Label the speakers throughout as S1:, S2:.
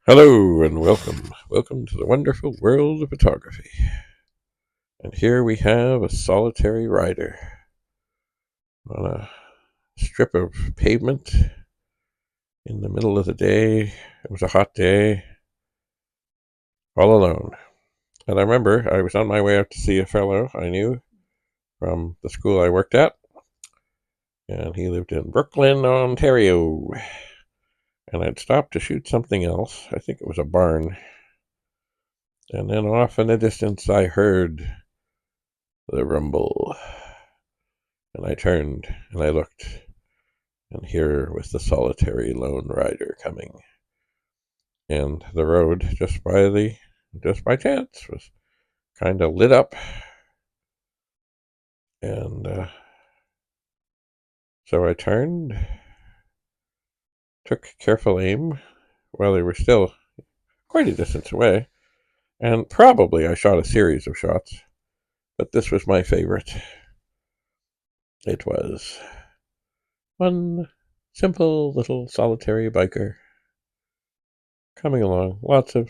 S1: Hello and welcome. Welcome to the wonderful world of photography. And here we have a solitary rider on a strip of pavement in the middle of the day. It was a hot day, all alone. And I remember I was on my way out to see a fellow I knew from the school I worked at, and he lived in Brooklyn, Ontario. And I'd stopped to shoot something else. I think it was a barn. And then off in the distance I heard the rumble. And I turned and I looked, and here was the solitary lone rider coming. And the road, just by chance, was kind of lit up. And so I turned, took careful aim while they were still quite a distance away, and probably I shot a series of shots, but this was my favorite. It was one simple little solitary biker coming along, lots of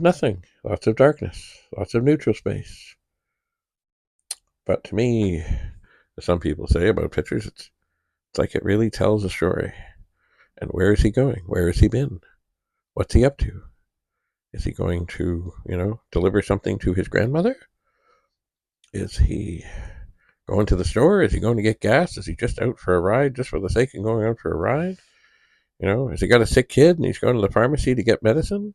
S1: nothing, lots of darkness, lots of neutral space. But to me, as some people say about pictures, it's like it really tells a story. And where is he going? Where has he been? What's he up to? Is he going to, deliver something to his grandmother? Is he going to the store? Is he going to get gas? Is he just out for a ride just for the sake of going out for a ride? Has he got a sick kid and he's going to the pharmacy to get medicine?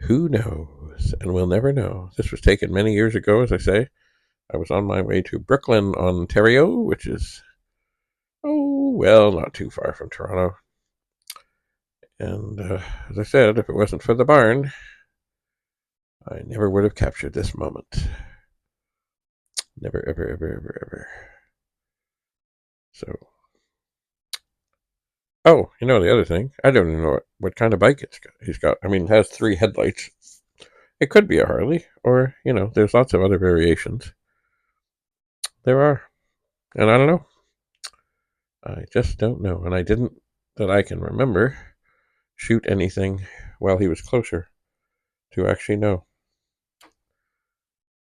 S1: Who knows? And we'll never know. This was taken many years ago, as I say. I was on my way to Brooklyn, Ontario, which is, not too far from Toronto. And as I said, if it wasn't for the barn, I never would have captured this moment. Never, ever, ever, ever, ever. So, the other thing, I don't even know what kind of bike he's got. I mean, it has 3 headlights. It could be a Harley, or, there's lots of other variations. There are. And I don't know. I just don't know. And I didn't, that I can remember, shoot anything while he was closer to actually know.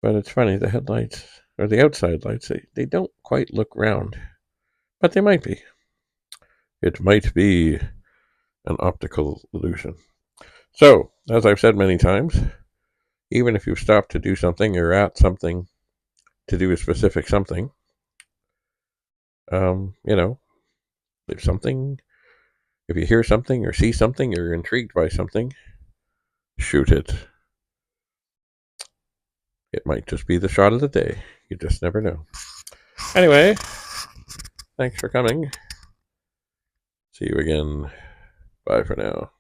S1: But it's funny, the headlights, or the outside lights, they don't quite look round. But they might be. It might be an optical illusion. So, as I've said many times, even if you've stopped to do something or at something to do a specific something, um, you know, if you hear something or see something or you're intrigued by something, shoot it. It might just be the shot of the day. You just never know. Anyway, thanks for coming. See you again. Bye for now.